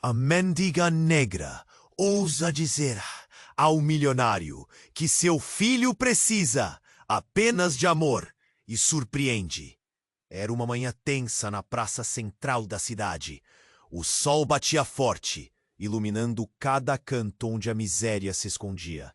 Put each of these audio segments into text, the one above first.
A mendiga negra ousa dizer ao milionário que seu filho precisa apenas de amor e surpreende. Era uma manhã tensa na praça central da cidade. O sol batia forte, iluminando cada canto onde a miséria se escondia.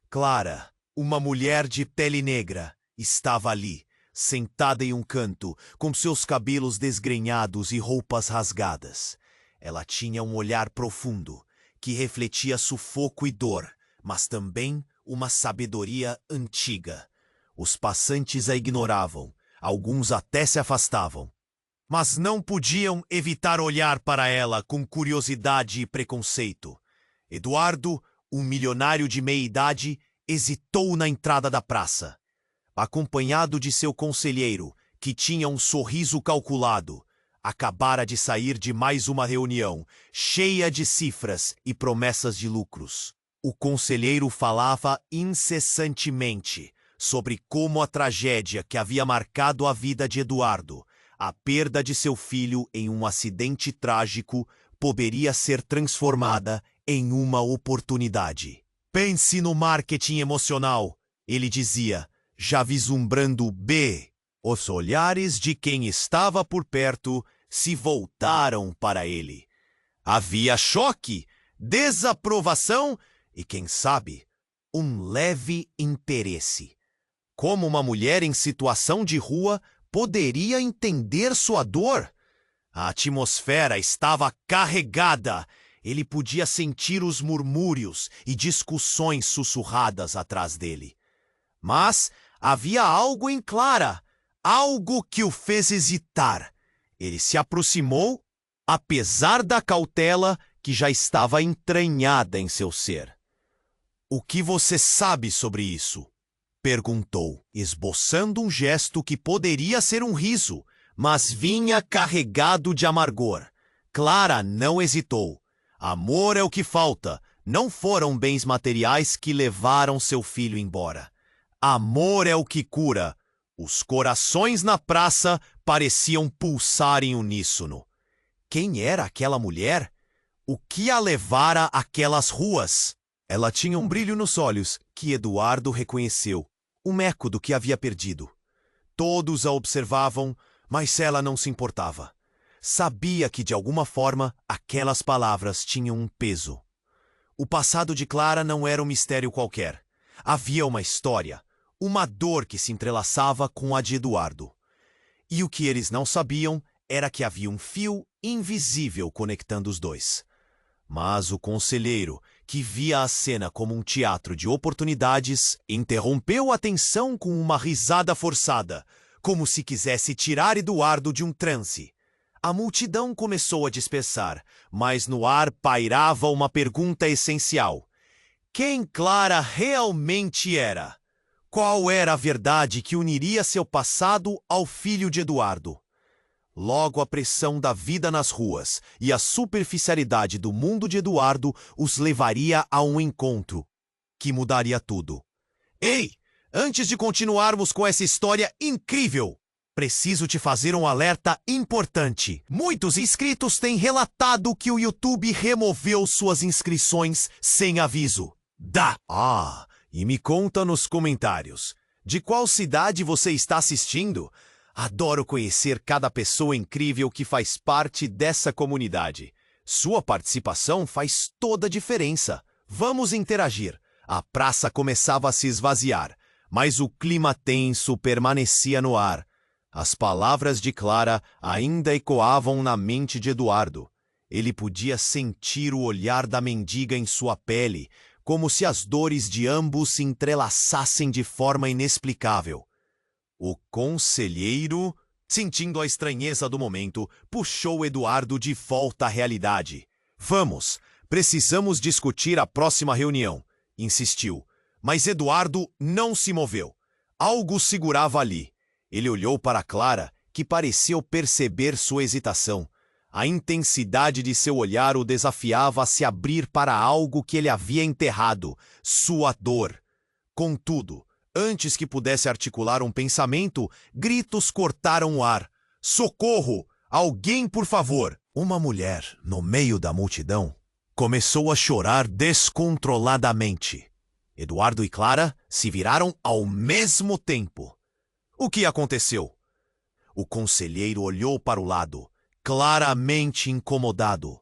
Clara, uma mulher de pele negra, estava ali, sentada em um canto, com seus cabelos desgrenhados e roupas rasgadas. Ela tinha um olhar profundo, que refletia sufoco e dor, mas também uma sabedoria antiga. Os passantes a ignoravam, alguns até se afastavam, mas não podiam evitar olhar para ela com curiosidade e preconceito. Eduardo, um milionário de meia-idade, hesitou na entrada da praça. Acompanhado de seu conselheiro, que tinha um sorriso calculado, acabara de sair de mais uma reunião, cheia de cifras e promessas de lucros. O conselheiro falava incessantemente sobre como a tragédia que havia marcado a vida de Eduardo, a perda de seu filho em um acidente trágico, poderia ser transformada em uma oportunidade. Pense no marketing emocional, ele dizia, já vislumbrando os olhares de quem estava por perto se voltaram para ele. Havia choque, desaprovação e, quem sabe, um leve interesse. Como uma mulher em situação de rua poderia entender sua dor? A atmosfera estava carregada. Ele podia sentir os murmúrios e discussões sussurradas atrás dele. Mas havia algo em Clara, algo que o fez hesitar. Ele se aproximou, apesar da cautela que já estava entranhada em seu ser. "O que você sabe sobre isso?" perguntou, esboçando um gesto que poderia ser um riso, mas vinha carregado de amargor. Clara não hesitou. Amor é o que falta. Não foram bens materiais que levaram seu filho embora. Amor é o que cura. Os corações na praça pareciam pulsar em uníssono. Quem era aquela mulher? O que a levara àquelas ruas? Ela tinha um brilho nos olhos que Eduardo reconheceu, um eco do que havia perdido. Todos a observavam, mas ela não se importava. Sabia que, de alguma forma, aquelas palavras tinham um peso. O passado de Clara não era um mistério qualquer. Havia uma história, uma dor que se entrelaçava com a de Eduardo. E o que eles não sabiam era que havia um fio invisível conectando os dois. Mas o conselheiro, que via a cena como um teatro de oportunidades, interrompeu a tensão com uma risada forçada, como se quisesse tirar Eduardo de um transe. A multidão começou a dispersar, mas no ar pairava uma pergunta essencial. Quem Clara realmente era? Qual era a verdade que uniria seu passado ao filho de Eduardo? Logo a pressão da vida nas ruas e a superficialidade do mundo de Eduardo os levaria a um encontro que mudaria tudo. Ei! Antes de continuarmos com essa história incrível, preciso te fazer um alerta importante. Muitos inscritos têm relatado que o YouTube removeu suas inscrições sem aviso. E me conta nos comentários. De qual cidade você está assistindo? Adoro conhecer cada pessoa incrível que faz parte dessa comunidade. Sua participação faz toda a diferença. Vamos interagir. A praça começava a se esvaziar, mas o clima tenso permanecia no ar. As palavras de Clara ainda ecoavam na mente de Eduardo. Ele podia sentir o olhar da mendiga em sua pele, como se as dores de ambos se entrelaçassem de forma inexplicável. O conselheiro, sentindo a estranheza do momento, puxou Eduardo de volta à realidade. Vamos, precisamos discutir a próxima reunião, insistiu. Mas Eduardo não se moveu. Algo segurava ali. Ele olhou para Clara, que pareceu perceber sua hesitação. A intensidade de seu olhar o desafiava a se abrir para algo que ele havia enterrado, sua dor. Contudo, antes que pudesse articular um pensamento, gritos cortaram o ar. Socorro! Alguém, por favor! Uma mulher, no meio da multidão, começou a chorar descontroladamente. Eduardo e Clara se viraram ao mesmo tempo. O que aconteceu? O conselheiro olhou para o lado, claramente incomodado.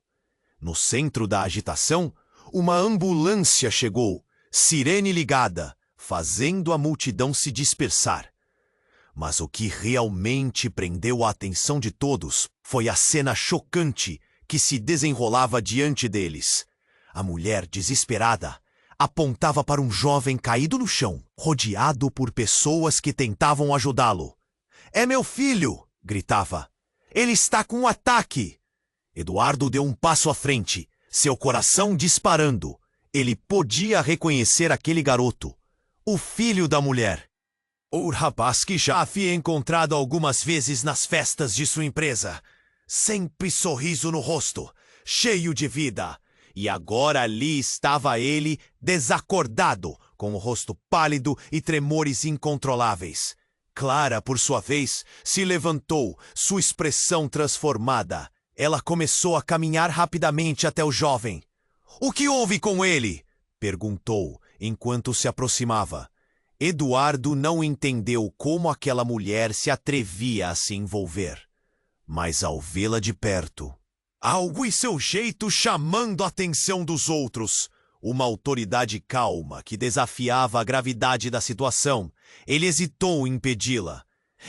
No centro da agitação, uma ambulância chegou, sirene ligada, fazendo a multidão se dispersar. Mas o que realmente prendeu a atenção de todos foi a cena chocante que se desenrolava diante deles. A mulher, desesperada, apontava para um jovem caído no chão, rodeado por pessoas que tentavam ajudá-lo. "É meu filho!" gritava. "Ele está com um ataque!" Eduardo deu um passo à frente, seu coração disparando. Ele podia reconhecer aquele garoto, o filho da mulher. O rapaz que já havia encontrado algumas vezes nas festas de sua empresa. Sempre sorriso no rosto, cheio de vida. E agora ali estava ele, desacordado, com o rosto pálido e tremores incontroláveis. Clara, por sua vez, se levantou, sua expressão transformada. Ela começou a caminhar rapidamente até o jovem. "O que houve com ele?" perguntou, enquanto se aproximava. Eduardo não entendeu como aquela mulher se atrevia a se envolver. Mas ao vê-la de perto, algo em seu jeito chamando a atenção dos outros, uma autoridade calma que desafiava a gravidade da situação, ele hesitou em impedi-la.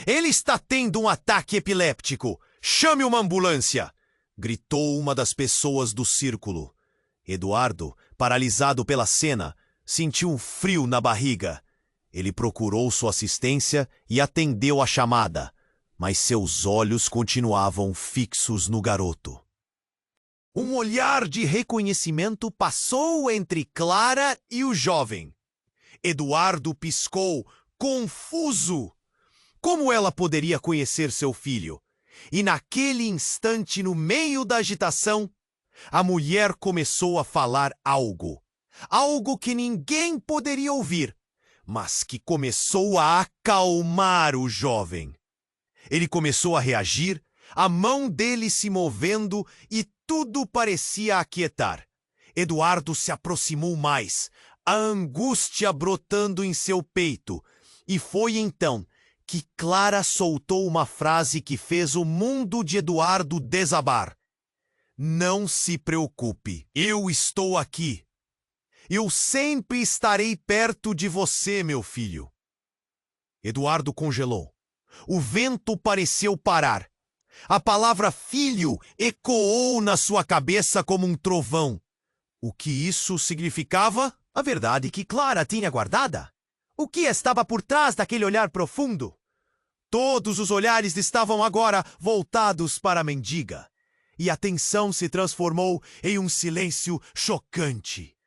"Ele está tendo um ataque epiléptico! Chame uma ambulância!" gritou uma das pessoas do círculo. Eduardo, paralisado pela cena, sentiu um frio na barriga. Ele procurou sua assistência e atendeu a chamada, mas seus olhos continuavam fixos no garoto. Um olhar de reconhecimento passou entre Clara e o jovem. Eduardo piscou, confuso. Como ela poderia conhecer seu filho? E naquele instante, no meio da agitação, a mulher começou a falar algo. Algo que ninguém poderia ouvir, mas que começou a acalmar o jovem. Ele começou a reagir, a mão dele se movendo e tudo parecia aquietar. Eduardo se aproximou mais, a angústia brotando em seu peito, e foi então que Clara soltou uma frase que fez o mundo de Eduardo desabar. "Não se preocupe, eu estou aqui. Eu sempre estarei perto de você, meu filho." Eduardo congelou. O vento pareceu parar. A palavra filho ecoou na sua cabeça como um trovão. O que isso significava? A verdade que Clara tinha guardada. O que estava por trás daquele olhar profundo? Todos os olhares estavam agora voltados para a mendiga. E a tensão se transformou em um silêncio chocante.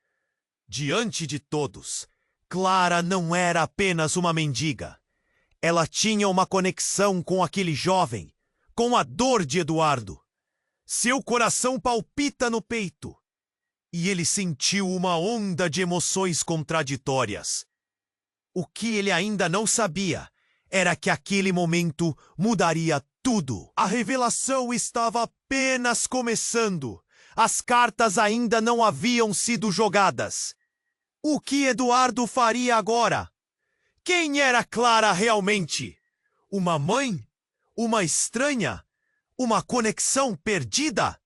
Diante de todos, Clara não era apenas uma mendiga. Ela tinha uma conexão com aquele jovem, com a dor de Eduardo. Seu coração palpita no peito, e ele sentiu uma onda de emoções contraditórias. O que ele ainda não sabia era que aquele momento mudaria tudo. A revelação estava apenas começando. As cartas ainda não haviam sido jogadas. O que Eduardo faria agora? Quem era Clara realmente? Uma mãe? Uma estranha? Uma conexão perdida?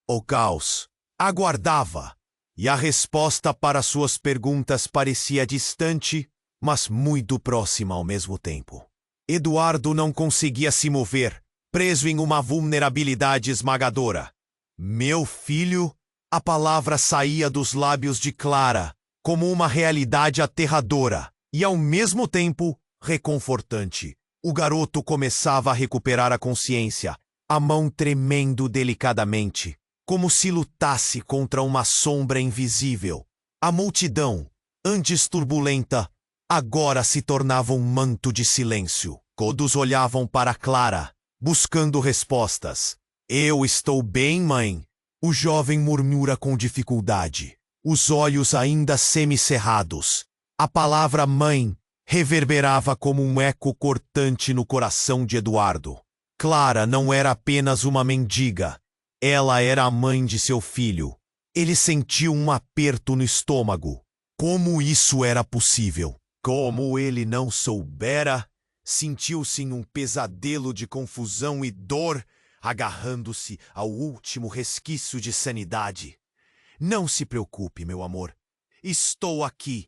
O caos aguardava, e a resposta para suas perguntas parecia distante, mas muito próxima ao mesmo tempo. Eduardo não conseguia se mover, preso em uma vulnerabilidade esmagadora. "Meu filho", a palavra saía dos lábios de Clara como uma realidade aterradora e, ao mesmo tempo, reconfortante. O garoto começava a recuperar a consciência, a mão tremendo delicadamente, como se lutasse contra uma sombra invisível. A multidão, antes turbulenta, agora se tornava um manto de silêncio. Todos olhavam para Clara, buscando respostas. "Eu estou bem, mãe", o jovem murmura com dificuldade, os olhos ainda semicerrados. A palavra mãe reverberava como um eco cortante no coração de Eduardo. Clara não era apenas uma mendiga. Ela era a mãe de seu filho. Ele sentiu um aperto no estômago. Como isso era possível? Como ele não soubera, sentiu-se em um pesadelo de confusão e dor, agarrando-se ao último resquício de sanidade. Não se preocupe, meu amor. Estou aqui,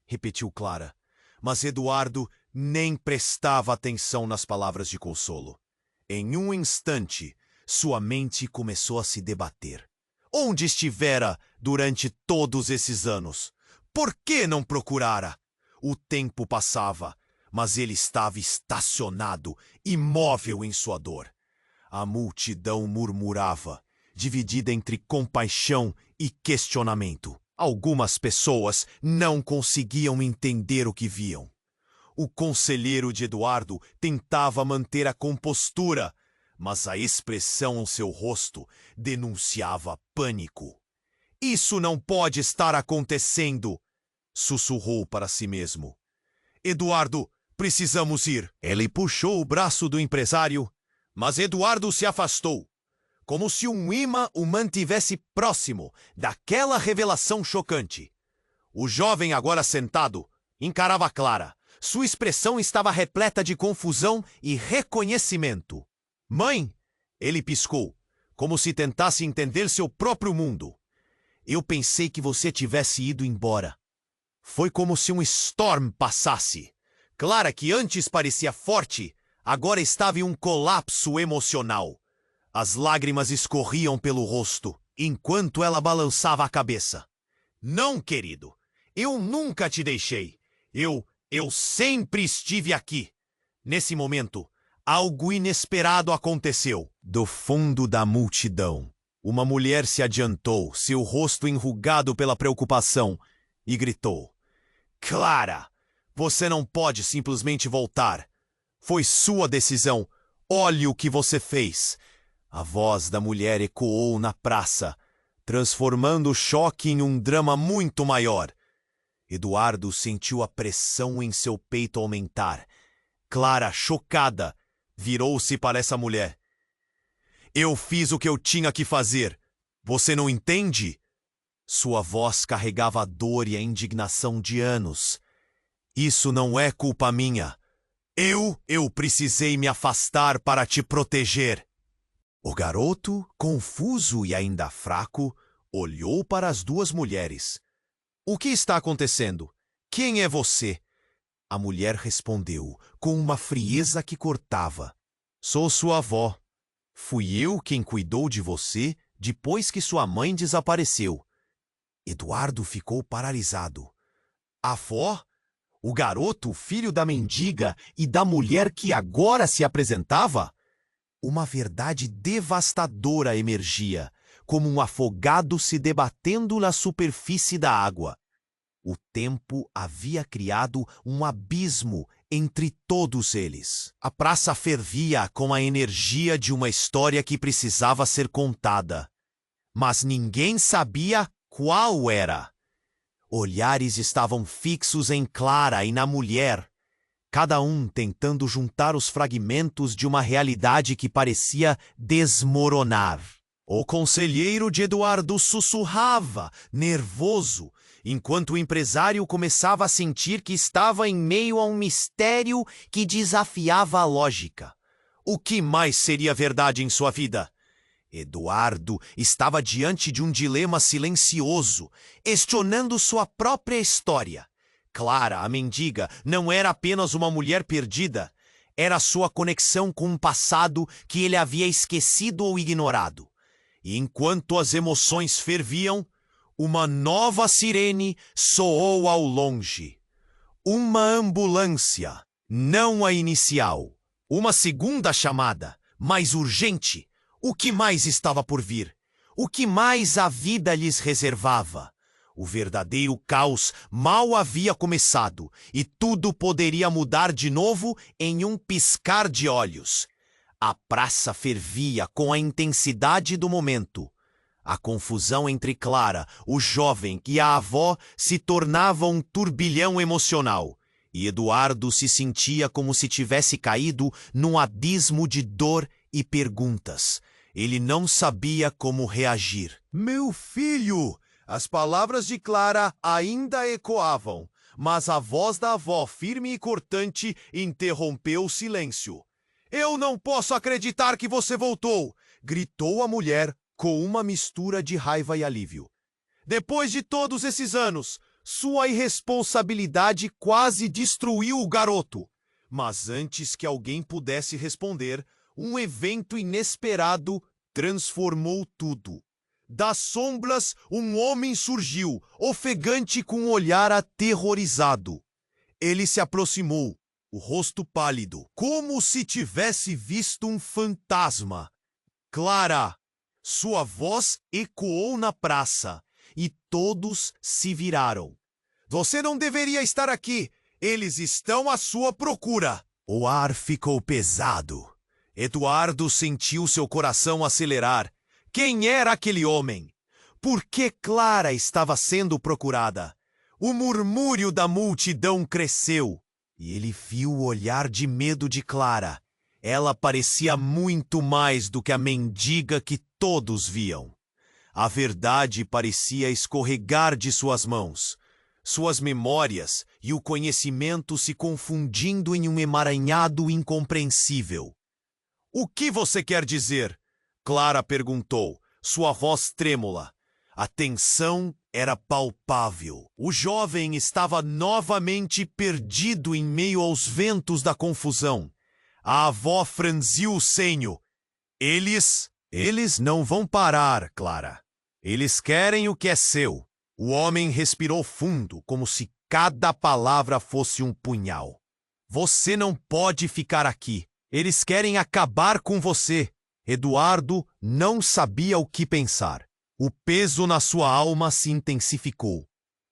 repetiu Clara. Mas Eduardo nem prestava atenção nas palavras de consolo. Em um instante, sua mente começou a se debater. Onde estivera durante todos esses anos? Por que não procurara? O tempo passava, mas ele estava estacionado, imóvel em sua dor. A multidão murmurava, dividida entre compaixão e questionamento. Algumas pessoas não conseguiam entender o que viam. O conselheiro de Eduardo tentava manter a compostura, mas a expressão em seu rosto denunciava pânico. Isso não pode estar acontecendo, sussurrou para si mesmo. Eduardo, precisamos ir. Ele puxou o braço do empresário, mas Eduardo se afastou, como se um imã o mantivesse próximo daquela revelação chocante. O jovem, agora sentado, encarava Clara. Sua expressão estava repleta de confusão e reconhecimento. Mãe, ele piscou, como se tentasse entender seu próprio mundo. Eu pensei que você tivesse ido embora. Foi como se um storm passasse. Clara, que antes parecia forte, agora estava em um colapso emocional. As lágrimas escorriam pelo rosto, enquanto ela balançava a cabeça. Não, querido, eu nunca te deixei. Eu sempre estive aqui. Nesse momento, algo inesperado aconteceu. Do fundo da multidão, uma mulher se adiantou, seu rosto enrugado pela preocupação, e gritou: Clara, você não pode simplesmente voltar. Foi sua decisão. Olhe o que você fez. A voz da mulher ecoou na praça, transformando o choque em um drama muito maior. Eduardo sentiu a pressão em seu peito aumentar. Clara, chocada, virou-se para essa mulher. Eu fiz o que eu tinha que fazer. Você não entende? Sua voz carregava a dor e a indignação de anos. Isso não é culpa minha. Eu precisei me afastar para te proteger. O garoto, confuso e ainda fraco, olhou para as duas mulheres. O que está acontecendo? Quem é você? A mulher respondeu, com uma frieza que cortava. Sou sua avó. Fui eu quem cuidou de você depois que sua mãe desapareceu. Eduardo ficou paralisado. Avó? O garoto, filho da mendiga e da mulher que agora se apresentava? Uma verdade devastadora emergia, como um afogado se debatendo na superfície da água. O tempo havia criado um abismo entre todos eles. A praça fervia com a energia de uma história que precisava ser contada. Mas ninguém sabia qual era. Olhares estavam fixos em Clara e na mulher, cada um tentando juntar os fragmentos de uma realidade que parecia desmoronar. O conselheiro de Eduardo sussurrava, nervoso, enquanto o empresário começava a sentir que estava em meio a um mistério que desafiava a lógica. O que mais seria verdade em sua vida? Eduardo estava diante de um dilema silencioso, questionando sua própria história. Clara, a mendiga, não era apenas uma mulher perdida, era sua conexão com um passado que ele havia esquecido ou ignorado. E enquanto as emoções ferviam, uma nova sirene soou ao longe. Uma ambulância, não a inicial. Uma segunda chamada, mais urgente. O que mais estava por vir? O que mais a vida lhes reservava? O verdadeiro caos mal havia começado e tudo poderia mudar de novo em um piscar de olhos. A praça fervia com a intensidade do momento. A confusão entre Clara, o jovem e a avó se tornava um turbilhão emocional. E Eduardo se sentia como se tivesse caído num abismo de dor e perguntas. Ele não sabia como reagir. Meu filho! As palavras de Clara ainda ecoavam, mas a voz da avó, firme e cortante, interrompeu o silêncio. Eu não posso acreditar que você voltou! Gritou a mulher com uma mistura de raiva e alívio. Depois de todos esses anos, sua irresponsabilidade quase destruiu o garoto. Mas antes que alguém pudesse responder, um evento inesperado transformou tudo. Das sombras, um homem surgiu, ofegante com um olhar aterrorizado. Ele se aproximou, o rosto pálido, como se tivesse visto um fantasma. Clara! Sua voz ecoou na praça, e todos se viraram. Você não deveria estar aqui! Eles estão à sua procura! O ar ficou pesado. Eduardo sentiu seu coração acelerar. Quem era aquele homem? Por que Clara estava sendo procurada? O murmúrio da multidão cresceu, e ele viu o olhar de medo de Clara. Ela parecia muito mais do que a mendiga que todos viam. A verdade parecia escorregar de suas mãos, suas memórias e o conhecimento se confundindo em um emaranhado incompreensível. O que você quer dizer? Clara perguntou, sua voz trêmula. A tensão era palpável. O jovem estava novamente perdido em meio aos ventos da confusão. A avó franziu o senho. Eles não vão parar, Clara. Eles querem o que é seu. O homem respirou fundo, como se cada palavra fosse um punhal. Você não pode ficar aqui. Eles querem acabar com você. Eduardo não sabia o que pensar. O peso na sua alma se intensificou.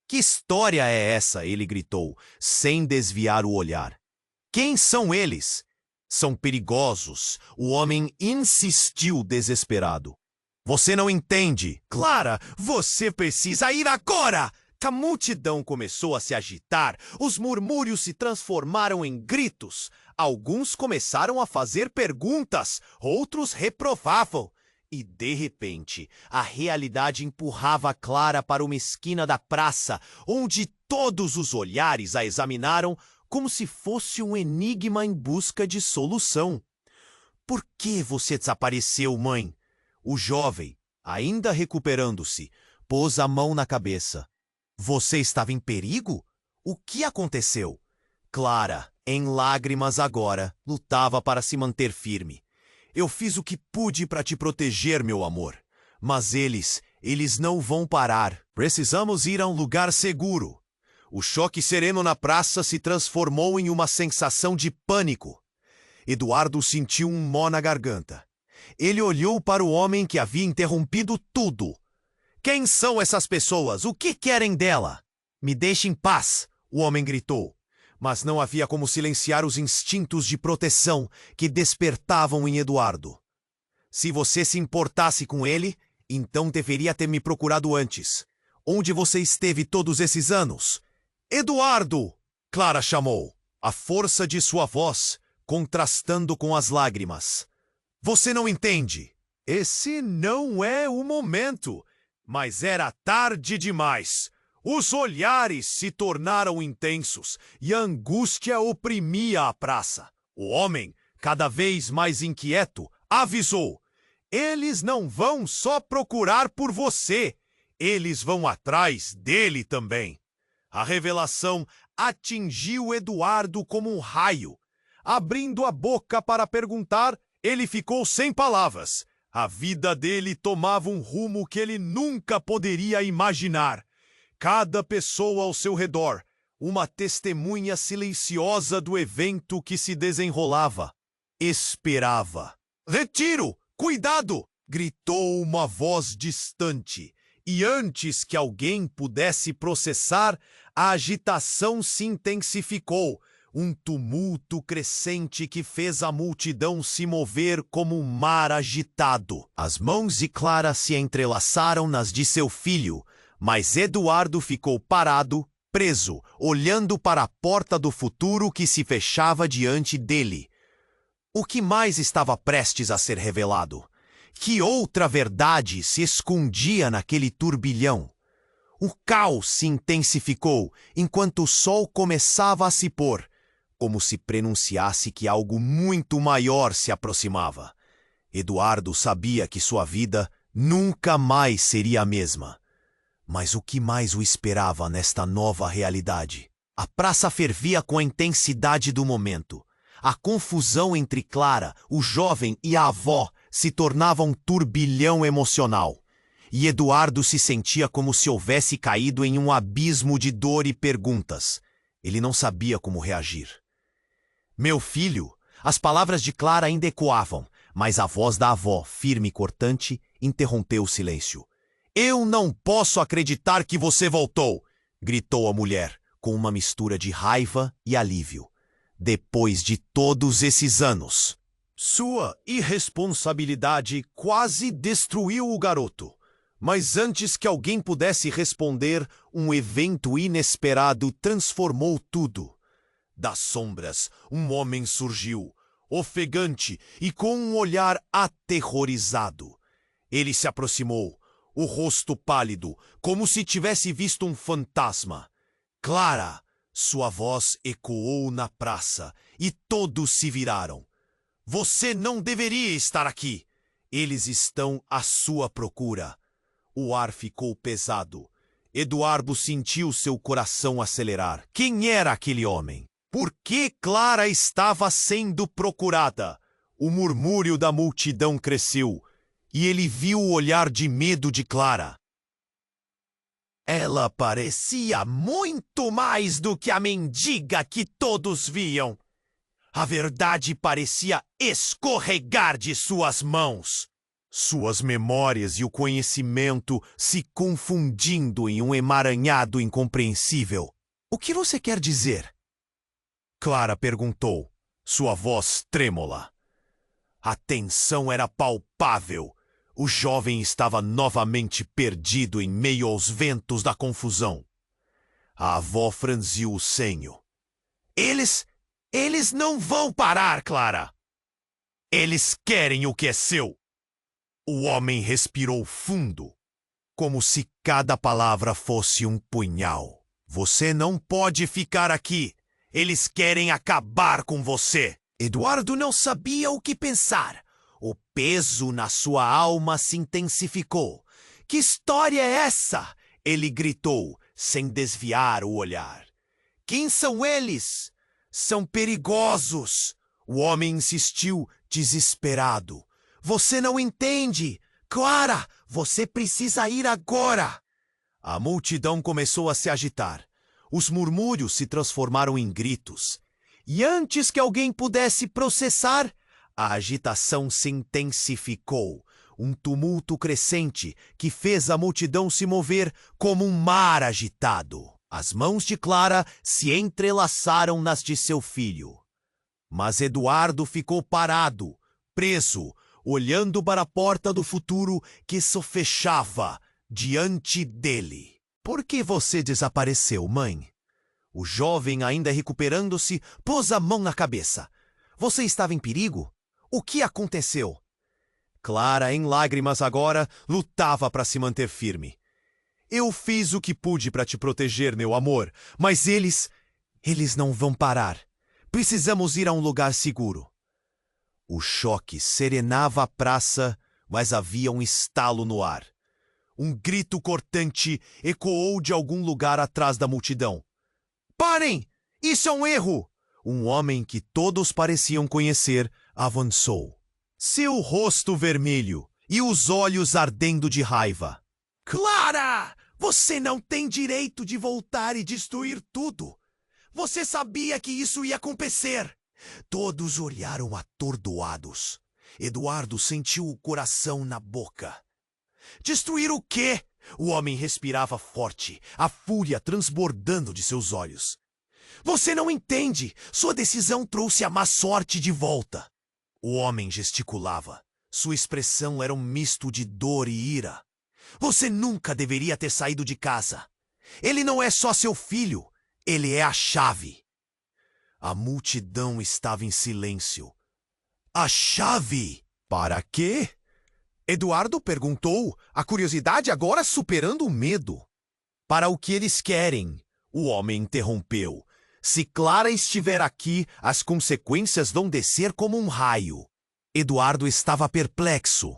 Que história é essa? Ele gritou, sem desviar o olhar. Quem são eles? São perigosos. O homem insistiu desesperado. Você não entende. Clara, você precisa ir agora! A multidão começou a se agitar, os murmúrios se transformaram em gritos. Alguns começaram a fazer perguntas, outros reprovavam. E, de repente, a realidade empurrava Clara para uma esquina da praça, onde todos os olhares a examinaram como se fosse um enigma em busca de solução. Por que você desapareceu, mãe? O jovem, ainda recuperando-se, pôs a mão na cabeça. Você estava em perigo? O que aconteceu? Clara, em lágrimas agora, lutava para se manter firme. Eu fiz o que pude para te proteger, meu amor. Mas eles não vão parar. Precisamos ir a um lugar seguro. O choque sereno na praça se transformou em uma sensação de pânico. Eduardo sentiu um nó na garganta. Ele olhou para o homem que havia interrompido tudo. Quem são essas pessoas? O que querem dela? Me deixe em paz, o homem gritou. Mas não havia como silenciar os instintos de proteção que despertavam em Eduardo. Se você se importasse com ele, então deveria ter me procurado antes. Onde você esteve todos esses anos? Eduardo! Clara chamou, a força de sua voz contrastando com as lágrimas. Você não entende. Esse não é o momento. Mas era tarde demais. Os olhares se tornaram intensos e a angústia oprimia a praça. O homem, cada vez mais inquieto, avisou. Eles não vão só procurar por você. Eles vão atrás dele também. A revelação atingiu Eduardo como um raio. Abrindo a boca para perguntar, ele ficou sem palavras. A vida dele tomava um rumo que ele nunca poderia imaginar. Cada pessoa ao seu redor, uma testemunha silenciosa do evento que se desenrolava. Esperava. Retiro! Cuidado! Gritou uma voz distante. E antes que alguém pudesse processar, a agitação se intensificou. Um tumulto crescente que fez a multidão se mover como um mar agitado. As mãos de Clara se entrelaçaram nas de seu filho, mas Eduardo ficou parado, preso, olhando para a porta do futuro que se fechava diante dele. O que mais estava prestes a ser revelado? Que outra verdade se escondia naquele turbilhão? O caos se intensificou enquanto o sol começava a se pôr, como se prenunciasse que algo muito maior se aproximava. Eduardo sabia que sua vida nunca mais seria a mesma. Mas o que mais o esperava nesta nova realidade? A praça fervia com a intensidade do momento. A confusão entre Clara, o jovem e a avó se tornava um turbilhão emocional. E Eduardo se sentia como se houvesse caído em um abismo de dor e perguntas. Ele não sabia como reagir. Meu filho, as palavras de Clara ainda ecoavam, mas a voz da avó, firme e cortante, interrompeu o silêncio. Eu não posso acreditar que você voltou, gritou a mulher, com uma mistura de raiva e alívio. Depois de todos esses anos. Sua irresponsabilidade quase destruiu o garoto. Mas antes que alguém pudesse responder, um evento inesperado transformou tudo. Das sombras, um homem surgiu, ofegante e com um olhar aterrorizado. Ele se aproximou, o rosto pálido, como se tivesse visto um fantasma. Clara! Sua voz ecoou na praça e todos se viraram. Você não deveria estar aqui. Eles estão à sua procura. O ar ficou pesado. Eduardo sentiu seu coração acelerar. Quem era aquele homem? Por que Clara estava sendo procurada? O murmúrio da multidão cresceu, e ele viu o olhar de medo de Clara. Ela parecia muito mais do que a mendiga que todos viam. A verdade parecia escorregar de suas mãos. Suas memórias e o conhecimento se confundindo em um emaranhado incompreensível. O que você quer dizer? Clara perguntou, sua voz trêmula. A tensão era palpável. O jovem estava novamente perdido em meio aos ventos da confusão. A avó franziu o senho. Eles não vão parar, Clara. Eles querem o que é seu. O homem respirou fundo, como se cada palavra fosse um punhal. Você não pode ficar aqui. Eles querem acabar com você. Eduardo não sabia o que pensar. O peso na sua alma se intensificou. Que história é essa? Ele gritou, sem desviar o olhar. Quem são eles? São perigosos. O homem insistiu, desesperado. Você não entende. Clara, você precisa ir agora. A multidão começou a se agitar. Os murmúrios se transformaram em gritos. E antes que alguém pudesse processar, a agitação se intensificou, um tumulto crescente que fez a multidão se mover como um mar agitado. As mãos de Clara se entrelaçaram nas de seu filho. Mas Eduardo ficou parado, preso, olhando para a porta do futuro que se fechava diante dele. Por que você desapareceu, mãe? O jovem, ainda recuperando-se, pôs a mão na cabeça. Você estava em perigo? O que aconteceu? Clara, em lágrimas agora, lutava para se manter firme. Eu fiz o que pude para te proteger, meu amor, mas eles não vão parar. Precisamos ir a um lugar seguro. O choque serenava a praça, mas havia um estalo no ar. Um grito cortante ecoou de algum lugar atrás da multidão. Parem! Isso é um erro! Um homem que todos pareciam conhecer avançou. Seu rosto vermelho e os olhos ardendo de raiva. Clara! Você não tem direito de voltar e destruir tudo. Você sabia que isso ia acontecer. Todos olharam atordoados. Eduardo sentiu o coração na boca. Destruir o quê? O homem respirava forte, a fúria transbordando de seus olhos. Você não entende. Sua decisão trouxe a má sorte de volta. O homem gesticulava. Sua expressão era um misto de dor e ira. Você nunca deveria ter saído de casa. Ele não é só seu filho. Ele é a chave. A multidão estava em silêncio. A chave? Para quê? Eduardo perguntou, a curiosidade agora superando o medo. Para o que eles querem? O homem interrompeu. Se Clara estiver aqui, as consequências vão descer como um raio. Eduardo estava perplexo.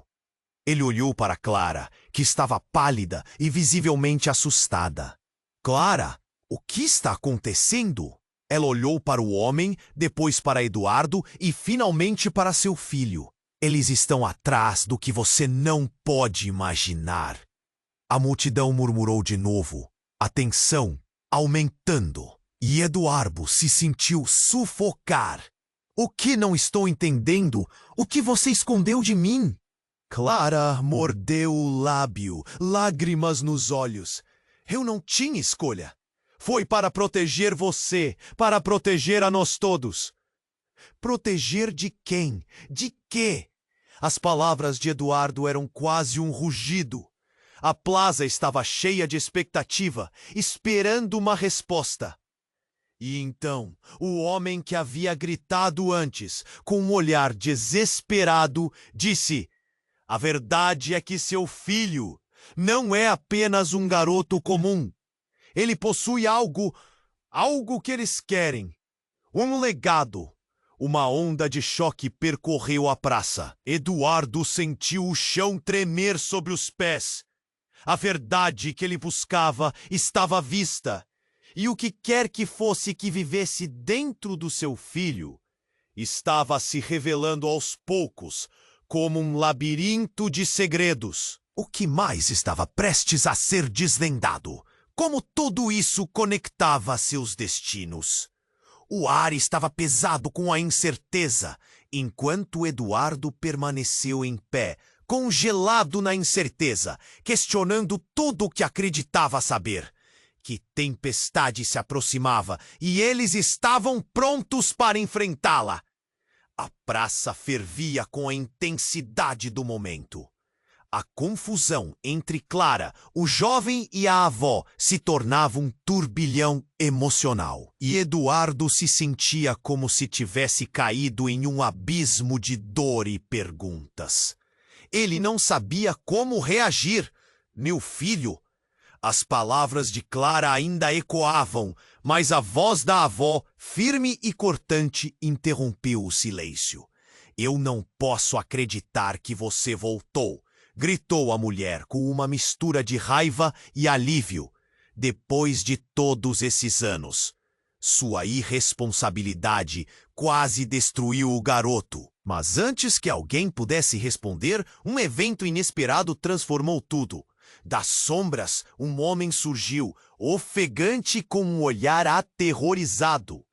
Ele olhou para Clara, que estava pálida e visivelmente assustada. Clara, o que está acontecendo? Ela olhou para o homem, depois para Eduardo e finalmente para seu filho. Eles estão atrás do que você não pode imaginar. A multidão murmurou de novo, a tensão aumentando, e Eduardo se sentiu sufocar. O que não estou entendendo? O que você escondeu de mim? Clara mordeu o lábio, lágrimas nos olhos. Eu não tinha escolha. Foi para proteger você, para proteger a nós todos. Proteger de quem? De quê? As palavras de Eduardo eram quase um rugido. A plaza estava cheia de expectativa, esperando uma resposta. E então, o homem que havia gritado antes, com um olhar desesperado, disse: "A verdade é que seu filho não é apenas um garoto comum. Ele possui algo que eles querem. Um legado." Uma onda de choque percorreu a praça. Eduardo sentiu o chão tremer sobre os pés. A verdade que ele buscava estava à vista. E o que quer que fosse que vivesse dentro do seu filho estava se revelando aos poucos, como um labirinto de segredos. O que mais estava prestes a ser desvendado? Como tudo isso conectava seus destinos? O ar estava pesado com a incerteza, enquanto Eduardo permaneceu em pé, congelado na incerteza, questionando tudo o que acreditava saber. Que tempestade se aproximava e eles estavam prontos para enfrentá-la. A praça fervia com a intensidade do momento. A confusão entre Clara, o jovem e a avó se tornava um turbilhão emocional. E Eduardo se sentia como se tivesse caído em um abismo de dor e perguntas. Ele não sabia como reagir. Meu filho? As palavras de Clara ainda ecoavam, mas a voz da avó, firme e cortante, interrompeu o silêncio. Eu não posso acreditar que você voltou, gritou a mulher com uma mistura de raiva e alívio. Depois de todos esses anos, sua irresponsabilidade quase destruiu o garoto. Mas antes que alguém pudesse responder, um evento inesperado transformou tudo. Das sombras, um homem surgiu, ofegante com um olhar aterrorizado.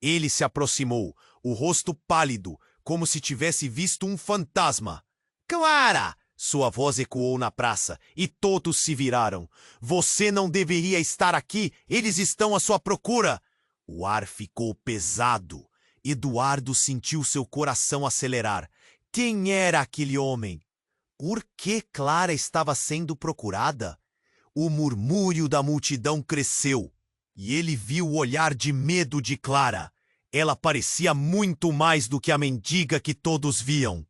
Ele se aproximou, o rosto pálido, como se tivesse visto um fantasma. "Clara!" Sua voz ecoou na praça, e todos se viraram. "Você não deveria estar aqui, eles estão à sua procura!" O ar ficou pesado. Eduardo sentiu seu coração acelerar. Quem era aquele homem? Por que Clara estava sendo procurada? O murmúrio da multidão cresceu, e ele viu o olhar de medo de Clara. Ela parecia muito mais do que a mendiga que todos viam.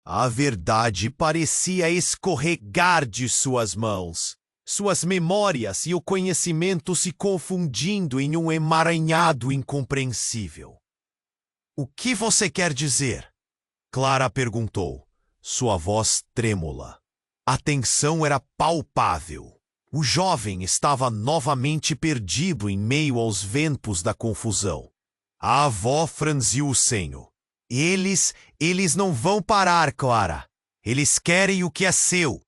A verdade parecia escorregar de suas mãos, suas memórias e o conhecimento se confundindo em um emaranhado incompreensível. "O que você quer dizer?" Clara perguntou, sua voz trêmula. A tensão era palpável. O jovem estava novamente perdido em meio aos ventos da confusão. A avó franziu o senho. Eles não vão parar, Clara. Eles querem o que é seu."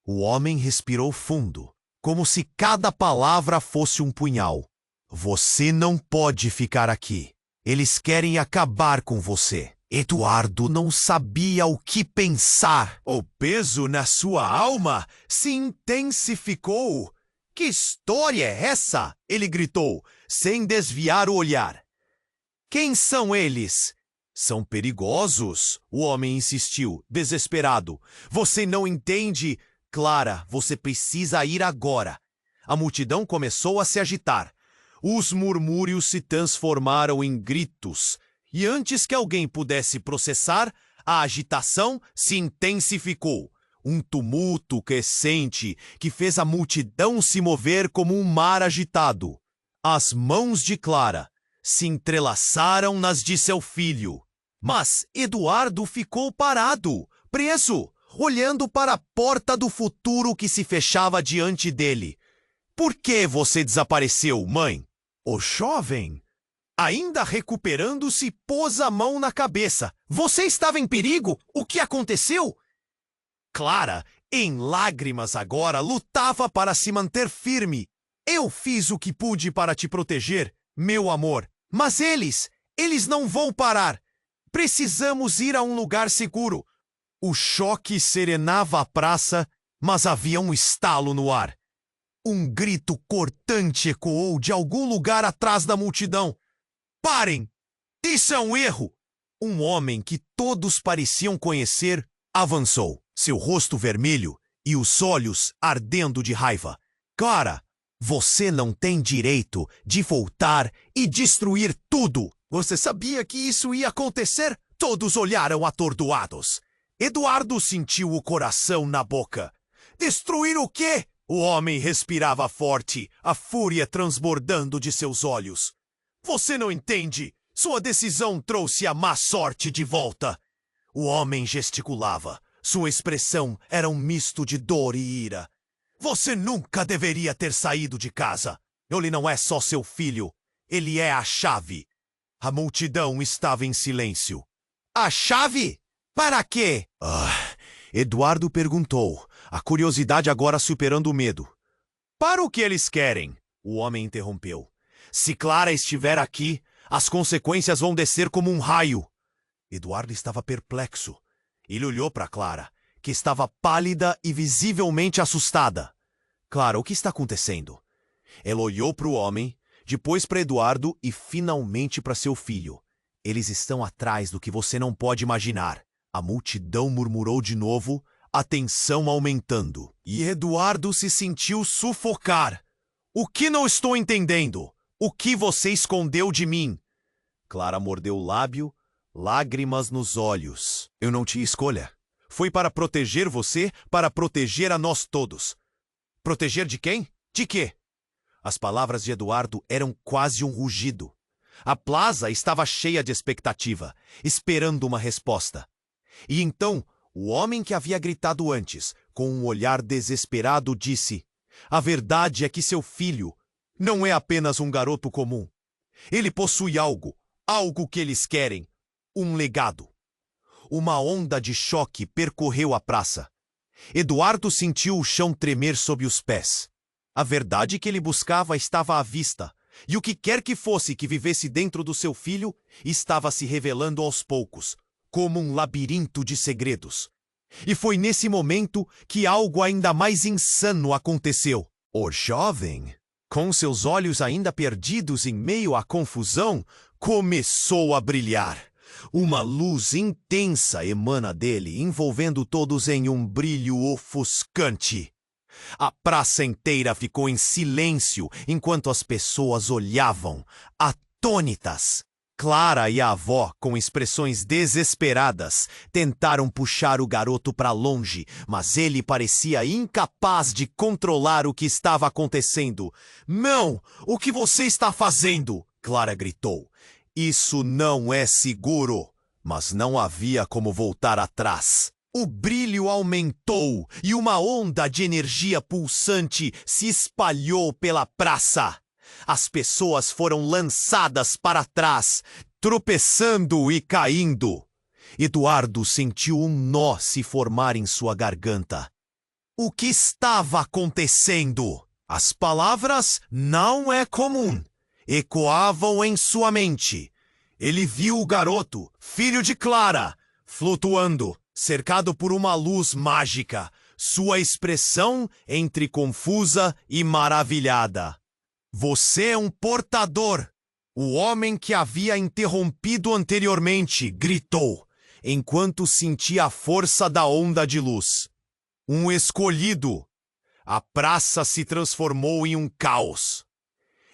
O homem respirou fundo, como se cada palavra fosse um punhal. "Você não pode ficar aqui. Eles querem acabar com você." Eduardo não sabia o que pensar. O peso na sua alma se intensificou. "Que história é essa?" ele gritou, sem desviar o olhar. "Quem são eles?" "São perigosos", o homem insistiu, desesperado. "Você não entende? Clara, você precisa ir agora." A multidão começou a se agitar. Os murmúrios se transformaram em gritos. E antes que alguém pudesse processar, a agitação se intensificou. Um tumulto crescente que fez a multidão se mover como um mar agitado. As mãos de Clara se entrelaçaram nas de seu filho. Mas Eduardo ficou parado, preso, olhando para a porta do futuro que se fechava diante dele. Por que você desapareceu, mãe? O jovem, ainda recuperando-se, pôs a mão na cabeça. Você estava em perigo? O que aconteceu? Clara, em lágrimas agora, lutava para se manter firme. Eu fiz o que pude para te proteger, meu amor. Mas eles não vão parar. Precisamos ir a um lugar seguro. O choque serenava a praça, mas havia um estalo no ar. Um grito cortante ecoou de algum lugar atrás da multidão. Parem! Isso é um erro! Um homem que todos pareciam conhecer avançou, seu rosto vermelho e os olhos ardendo de raiva. Clara, você não tem direito de voltar e destruir tudo. Você sabia que isso ia acontecer? Todos olharam atordoados. Eduardo sentiu o coração na boca. Destruir o quê? O homem respirava forte, a fúria transbordando de seus olhos. Você não entende. Sua decisão trouxe a má sorte de volta. O homem gesticulava. Sua expressão era um misto de dor e ira. Você nunca deveria ter saído de casa. Ele não é só seu filho. Ele é a chave. A multidão estava em silêncio. A chave? Para quê? Eduardo perguntou, a curiosidade agora superando o medo. Para o que eles querem? O homem interrompeu. Se Clara estiver aqui, as consequências vão descer como um raio. Eduardo estava perplexo. Ele olhou para Clara, que estava pálida e visivelmente assustada. Clara, o que está acontecendo? Ela olhou para o homem, depois para Eduardo e finalmente para seu filho. Eles estão atrás do que você não pode imaginar. A multidão murmurou de novo, a tensão aumentando. E Eduardo se sentiu sufocar. O que não estou entendendo? O que você escondeu de mim? Clara mordeu o lábio, lágrimas nos olhos. Eu não tinha escolha. Foi para proteger você, para proteger a nós todos. Proteger de quem? De quê? As palavras de Eduardo eram quase um rugido. A plaza estava cheia de expectativa, esperando uma resposta. E então, o homem que havia gritado antes, com um olhar desesperado, disse: a verdade é que seu filho não é apenas um garoto comum. Ele possui algo que eles querem, um legado. Uma onda de choque percorreu a praça. Eduardo sentiu o chão tremer sob os pés. A verdade que ele buscava estava à vista, e o que quer que fosse que vivesse dentro do seu filho estava se revelando aos poucos, como um labirinto de segredos. E foi nesse momento que algo ainda mais insano aconteceu. O jovem, com seus olhos ainda perdidos em meio à confusão, começou a brilhar. Uma luz intensa emana dele, envolvendo todos em um brilho ofuscante. A praça inteira ficou em silêncio enquanto as pessoas olhavam, atônitas. Clara e a avó, com expressões desesperadas, tentaram puxar o garoto para longe, mas ele parecia incapaz de controlar o que estava acontecendo. Não! O que você está fazendo? Clara gritou. Isso não é seguro. Mas não havia como voltar atrás. O brilho aumentou e uma onda de energia pulsante se espalhou pela praça. As pessoas foram lançadas para trás, tropeçando e caindo. Eduardo sentiu um nó se formar em sua garganta. O que estava acontecendo? As palavras "não é comum" ecoavam em sua mente. Ele viu o garoto, filho de Clara, flutuando, cercado por uma luz mágica, sua expressão entre confusa e maravilhada. Você é um portador! O homem que havia interrompido anteriormente gritou, enquanto sentia a força da onda de luz. Um escolhido! A praça se transformou em um caos.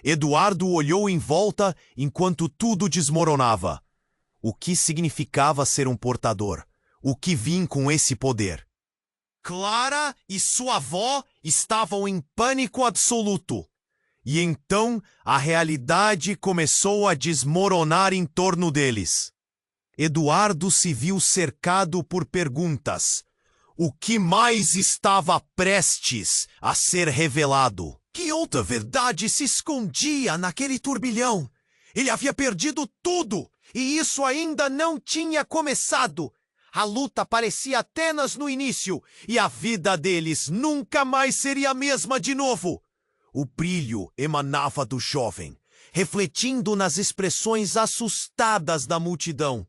Eduardo olhou em volta enquanto tudo desmoronava. O que significava ser um portador? o que vim com esse poder. Clara e sua avó estavam em pânico absoluto. E então a realidade começou a desmoronar em torno deles. Eduardo se viu cercado por perguntas. O que mais estava prestes a ser revelado? Que outra verdade se escondia naquele turbilhão? Ele havia perdido tudo, e isso ainda não tinha começado. A luta parecia apenas no início, e a vida deles nunca mais seria a mesma de novo. O brilho emanava do jovem, refletindo nas expressões assustadas da multidão.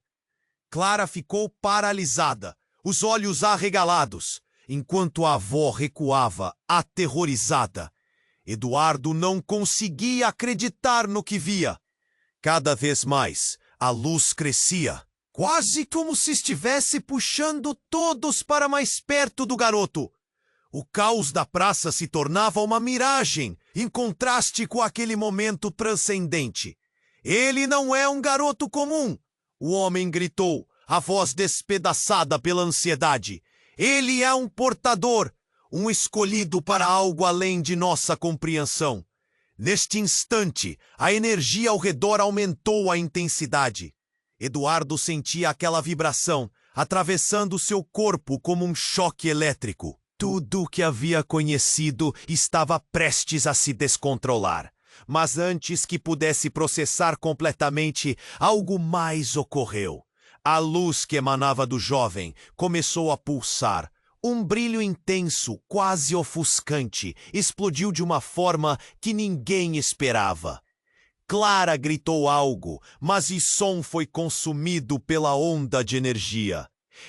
Clara ficou paralisada, os olhos arregalados, enquanto a avó recuava, aterrorizada. Eduardo não conseguia acreditar no que via. Cada vez mais, a luz crescia, quase como se estivesse puxando todos para mais perto do garoto. O caos da praça se tornava uma miragem, em contraste com aquele momento transcendente. Ele não é um garoto comum, o homem gritou, a voz despedaçada pela ansiedade. Ele é um portador, um escolhido para algo além de nossa compreensão. Neste instante, a energia ao redor aumentou a intensidade. Eduardo sentia aquela vibração, atravessando seu corpo como um choque elétrico. Tudo o que havia conhecido estava prestes a se descontrolar. Mas antes que pudesse processar completamente, algo mais ocorreu. A luz que emanava do jovem começou a pulsar. Um brilho intenso, quase ofuscante, explodiu de uma forma que ninguém esperava. Clara gritou algo, mas o som foi consumido pela onda de energia.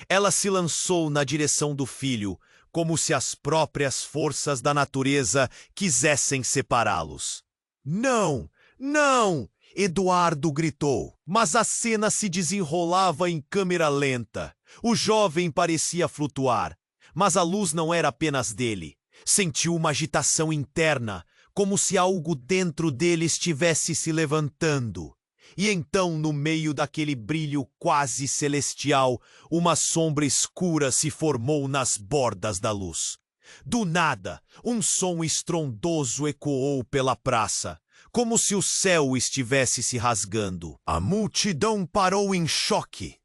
Ela se lançou na direção do filho, como se as próprias forças da natureza quisessem separá-los. Não! Não! Eduardo gritou, mas a cena se desenrolava em câmera lenta. O jovem parecia flutuar, mas a luz não era apenas dele. Sentiu uma agitação interna, como se algo dentro dele estivesse se levantando. E então, no meio daquele brilho quase celestial, uma sombra escura se formou nas bordas da luz. Do nada, um som estrondoso ecoou pela praça, como se o céu estivesse se rasgando. A multidão parou em choque.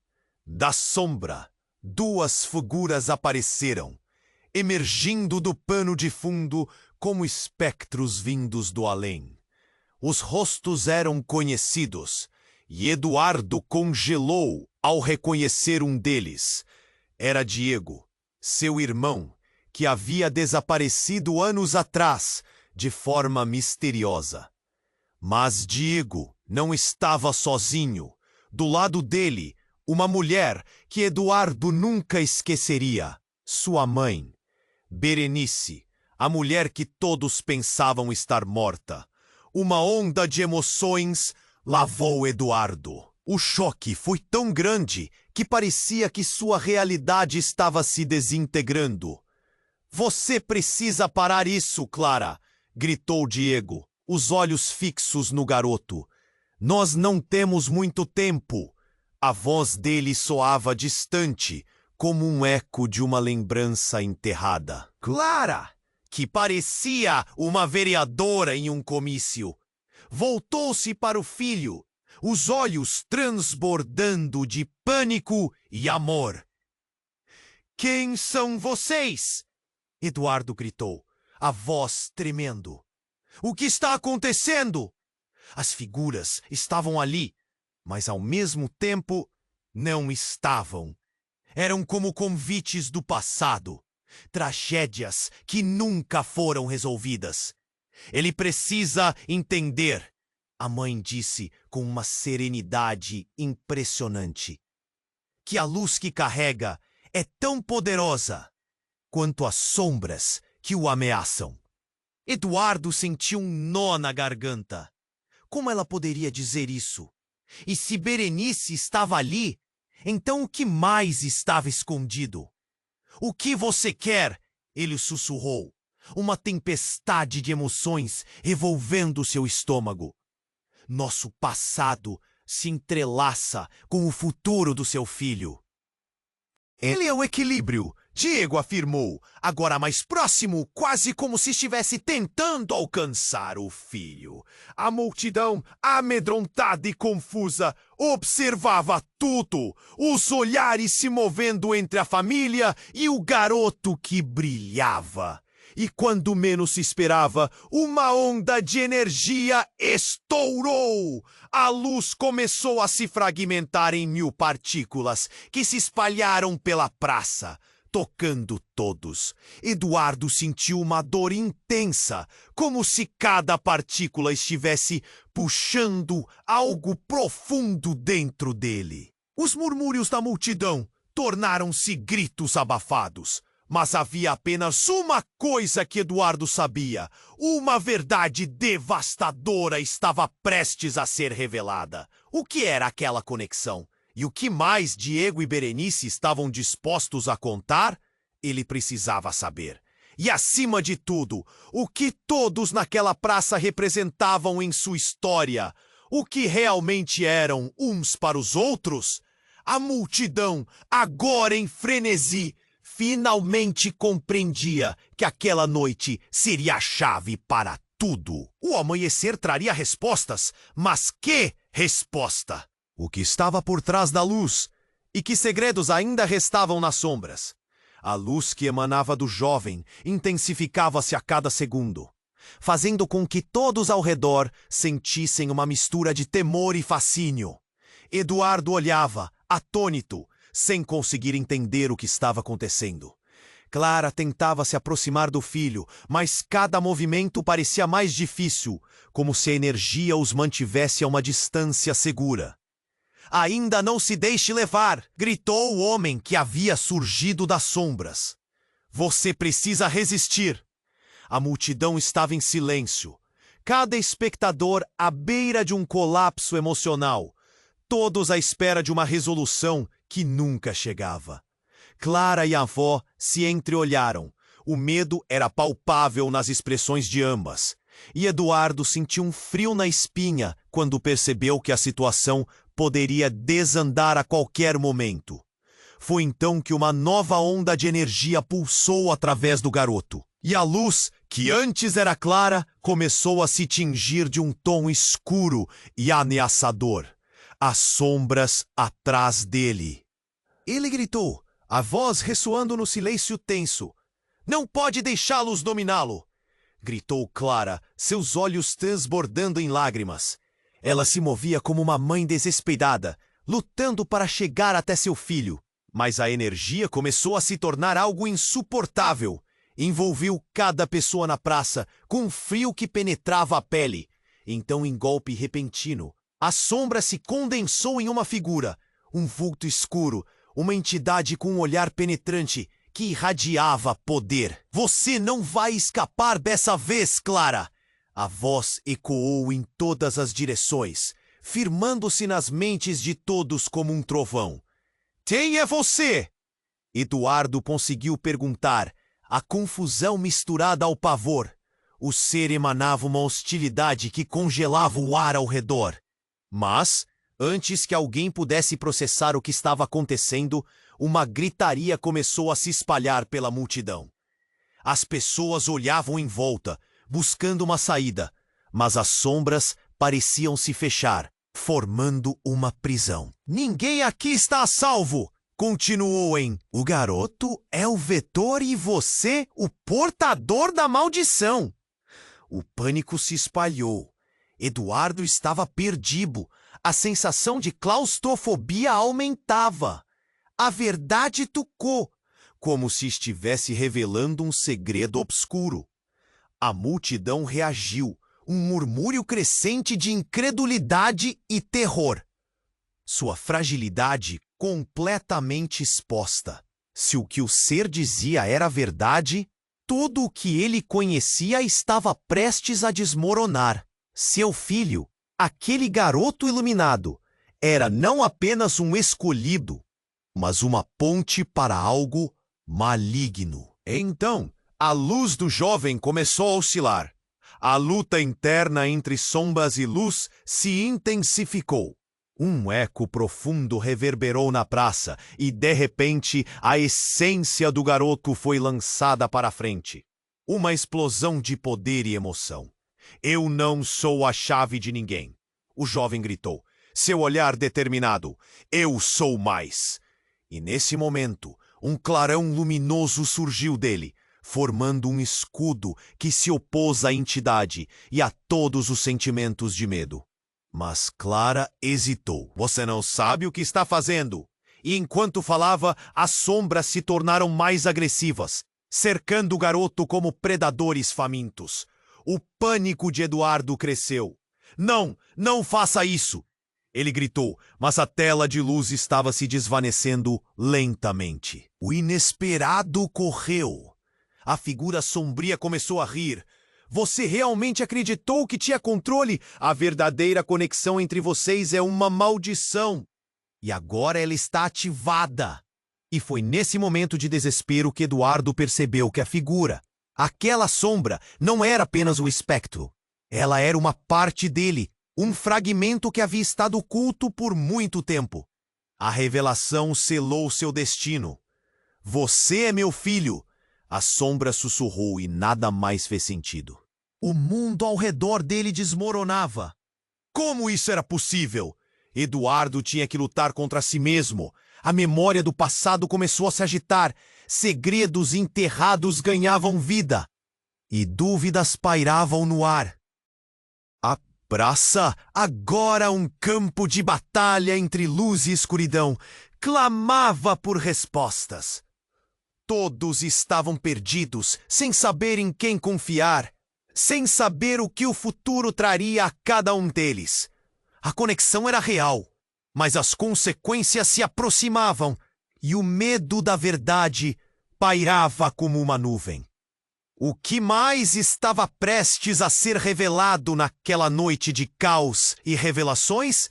Da sombra, duas figuras apareceram, emergindo do pano de fundo como espectros vindos do além. Os rostos eram conhecidos, e Eduardo congelou ao reconhecer um deles. Era Diego, seu irmão, que havia desaparecido anos atrás, de forma misteriosa. Mas Diego não estava sozinho. Do lado dele, uma mulher que Eduardo nunca esqueceria, sua mãe, Berenice, a mulher que todos pensavam estar morta. Uma onda de emoções lavou Eduardo. O choque foi tão grande que parecia que sua realidade estava se desintegrando. Você precisa parar isso, Clara, gritou Diego, os olhos fixos no garoto. Nós não temos muito tempo. A voz dele soava distante, como um eco de uma lembrança enterrada. Clara, que parecia uma vereadora em um comício, voltou-se para o filho, os olhos transbordando de pânico e amor. Quem são vocês? Eduardo gritou, a voz tremendo. O que está acontecendo? As figuras estavam ali, mas ao mesmo tempo não estavam. Eram como convites do passado, tragédias que nunca foram resolvidas. Ele precisa entender, a mãe disse com uma serenidade impressionante, que a luz que carrega é tão poderosa quanto as sombras que o ameaçam. Eduardo sentiu um nó na garganta. Como ela poderia dizer isso? E se Berenice estava ali, então o que mais estava escondido? O que você quer? Ele sussurrou. Uma tempestade de emoções revolvendo seu estômago. Nosso passado se entrelaça com o futuro do seu filho. Ele é o equilíbrio, Diego afirmou, agora mais próximo, quase como se estivesse tentando alcançar o filho. A multidão, amedrontada e confusa, observava tudo, os olhares se movendo entre a família e o garoto que brilhava. E quando menos se esperava, uma onda de energia estourou. A luz começou a se fragmentar em 1000 partículas que se espalharam pela praça, tocando todos. Eduardo sentiu uma dor intensa, como se cada partícula estivesse puxando algo profundo dentro dele. Os murmúrios da multidão tornaram-se gritos abafados. Mas havia apenas uma coisa que Eduardo sabia. Uma verdade devastadora estava prestes a ser revelada. O que era aquela conexão? E o que mais Diego e Berenice estavam dispostos a contar? Ele precisava saber. E, acima de tudo, o que todos naquela praça representavam em sua história. O que realmente eram uns para os outros? A multidão, agora em frenesi, finalmente compreendia que aquela noite seria a chave para tudo. O amanhecer traria respostas, mas que resposta? O que estava por trás da luz? E que segredos ainda restavam nas sombras? A luz que emanava do jovem intensificava-se a cada segundo, fazendo com que todos ao redor sentissem uma mistura de temor e fascínio. Eduardo olhava, atônito, sem conseguir entender o que estava acontecendo. Clara tentava se aproximar do filho, mas cada movimento parecia mais difícil, como se a energia os mantivesse a uma distância segura. "Ainda não se deixe levar!" gritou o homem que havia surgido das sombras. "Você precisa resistir!" A multidão estava em silêncio, cada espectador à beira de um colapso emocional, todos à espera de uma resolução que nunca chegava. Clara e a avó se entreolharam. O medo era palpável nas expressões de ambas. E Eduardo sentiu um frio na espinha quando percebeu que a situação poderia desandar a qualquer momento. Foi então que uma nova onda de energia pulsou através do garoto. E a luz, que antes era clara, começou a se tingir de um tom escuro e ameaçador. As sombras atrás dele. Ele gritou, a voz ressoando no silêncio tenso. "Não pode deixá-los dominá-lo!" gritou Clara, seus olhos transbordando em lágrimas. Ela se movia como uma mãe desesperada, lutando para chegar até seu filho. Mas a energia começou a se tornar algo insuportável. Envolveu cada pessoa na praça, com um frio que penetrava a pele. Então, em golpe repentino, a sombra se condensou em uma figura, um vulto escuro, uma entidade com um olhar penetrante que irradiava poder. "Você não vai escapar dessa vez, Clara!" A voz ecoou em todas as direções, firmando-se nas mentes de todos como um trovão. "Quem é você?" Eduardo conseguiu perguntar, a confusão misturada ao pavor. O ser emanava uma hostilidade que congelava o ar ao redor. Mas, antes que alguém pudesse processar o que estava acontecendo, uma gritaria começou a se espalhar pela multidão. As pessoas olhavam em volta, buscando uma saída, mas as sombras pareciam se fechar, formando uma prisão. "Ninguém aqui está a salvo!" continuou em "O garoto é o vetor e você o portador da maldição." O pânico se espalhou. Eduardo estava perdido. A sensação de claustrofobia aumentava. A verdade tocou, como se estivesse revelando um segredo obscuro. A multidão reagiu, um murmúrio crescente de incredulidade e terror. Sua fragilidade completamente exposta. Se o que o ser dizia era verdade, tudo o que ele conhecia estava prestes a desmoronar. Seu filho, aquele garoto iluminado, era não apenas um escolhido, mas uma ponte para algo maligno. Então, a luz do jovem começou a oscilar. A luta interna entre sombras e luz se intensificou. Um eco profundo reverberou na praça e, de repente, a essência do garoto foi lançada para a frente. Uma explosão de poder e emoção. Eu não sou a chave de ninguém, o jovem gritou, seu olhar determinado. Eu sou mais. E nesse momento, um clarão luminoso surgiu dele, formando um escudo que se opôs à entidade e a todos os sentimentos de medo. Mas Clara hesitou. Você não sabe o que está fazendo. E enquanto falava, as sombras se tornaram mais agressivas, cercando o garoto como predadores famintos. O pânico de Eduardo cresceu. Não, não faça isso! Ele gritou, mas a tela de luz estava se desvanecendo lentamente. O inesperado correu. A figura sombria começou a rir. Você realmente acreditou que tinha controle? A verdadeira conexão entre vocês é uma maldição. E agora ela está ativada. E foi nesse momento de desespero que Eduardo percebeu que a figura, aquela sombra, não era apenas o espectro. Ela era uma parte dele, um fragmento que havia estado oculto por muito tempo. A revelação selou seu destino. Você é meu filho. A sombra sussurrou e nada mais fez sentido. O mundo ao redor dele desmoronava. Como isso era possível? Eduardo tinha que lutar contra si mesmo. A memória do passado começou a se agitar. Segredos enterrados ganhavam vida. E dúvidas pairavam no ar. A praça, agora um campo de batalha entre luz e escuridão, clamava por respostas. Todos estavam perdidos, sem saber em quem confiar, sem saber o que o futuro traria a cada um deles. A conexão era real, mas as consequências se aproximavam e o medo da verdade pairava como uma nuvem. O que mais estava prestes a ser revelado naquela noite de caos e revelações?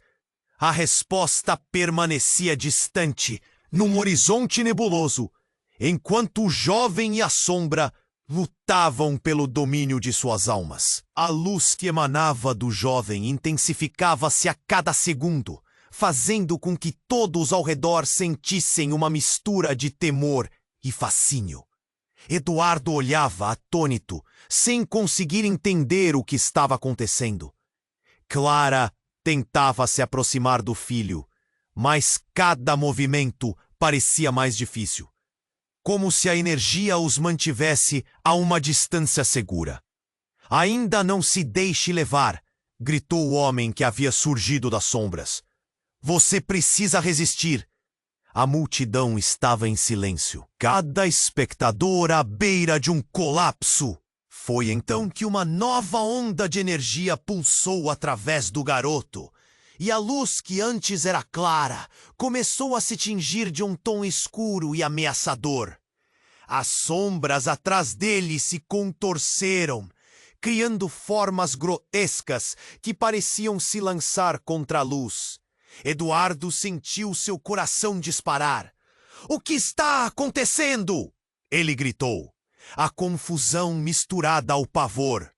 A resposta permanecia distante, num horizonte nebuloso, enquanto o jovem e a sombra lutavam pelo domínio de suas almas. A luz que emanava do jovem intensificava-se a cada segundo, fazendo com que todos ao redor sentissem uma mistura de temor e fascínio. Eduardo olhava atônito, sem conseguir entender o que estava acontecendo. Clara tentava se aproximar do filho, mas cada movimento parecia mais difícil, como se a energia os mantivesse a uma distância segura. Ainda não se deixe levar, gritou o homem que havia surgido das sombras. Você precisa resistir. A multidão estava em silêncio, cada espectador à beira de um colapso. Foi então que uma nova onda de energia pulsou através do garoto, e a luz que antes era clara começou a se tingir de um tom escuro e ameaçador. As sombras atrás dele se contorceram, criando formas grotescas que pareciam se lançar contra a luz. Eduardo sentiu seu coração disparar. O que está acontecendo? Ele gritou, a confusão misturada ao pavor.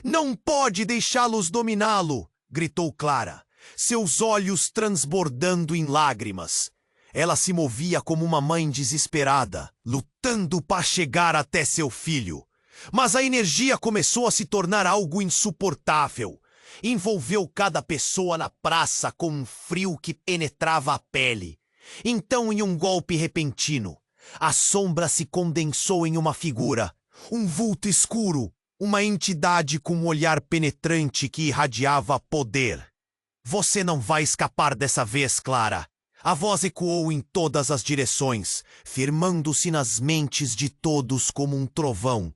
Não pode deixá-los dominá-lo, gritou Clara, seus olhos transbordando em lágrimas. Ela se movia como uma mãe desesperada, lutando para chegar até seu filho. Mas a energia começou a se tornar algo insuportável. Envolveu cada pessoa na praça com um frio que penetrava a pele. Então, em um golpe repentino, a sombra se condensou em uma figura, um vulto escuro, uma entidade com um olhar penetrante que irradiava poder. Você não vai escapar dessa vez, Clara. A voz ecoou em todas as direções, firmando-se nas mentes de todos como um trovão.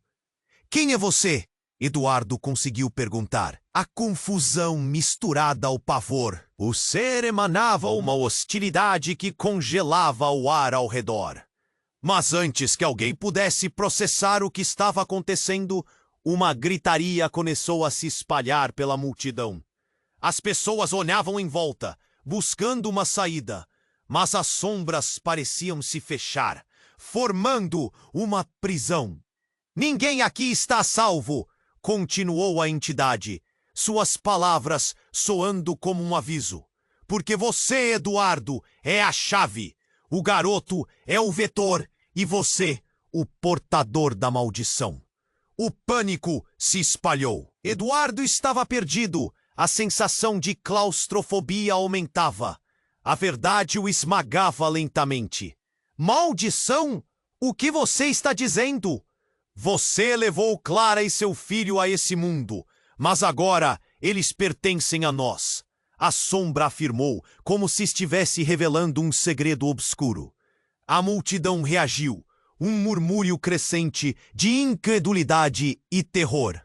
Quem é você? Eduardo conseguiu perguntar. A confusão misturada ao pavor. O ser emanava uma hostilidade que congelava o ar ao redor. Mas antes que alguém pudesse processar o que estava acontecendo, uma gritaria começou a se espalhar pela multidão. As pessoas olhavam em volta, buscando uma saída, mas as sombras pareciam se fechar, formando uma prisão. Ninguém aqui está a salvo, continuou a entidade, suas palavras soando como um aviso. porque você, Eduardo, é a chave. O garoto é o vetor e você, o portador da maldição. O pânico se espalhou. Eduardo estava perdido. A sensação de claustrofobia aumentava. A verdade o esmagava lentamente. Maldição? O que você está dizendo? Você levou Clara e seu filho a esse mundo, mas agora eles pertencem a nós. A sombra afirmou, como se estivesse revelando um segredo obscuro. A multidão reagiu, um murmúrio crescente de incredulidade e terror.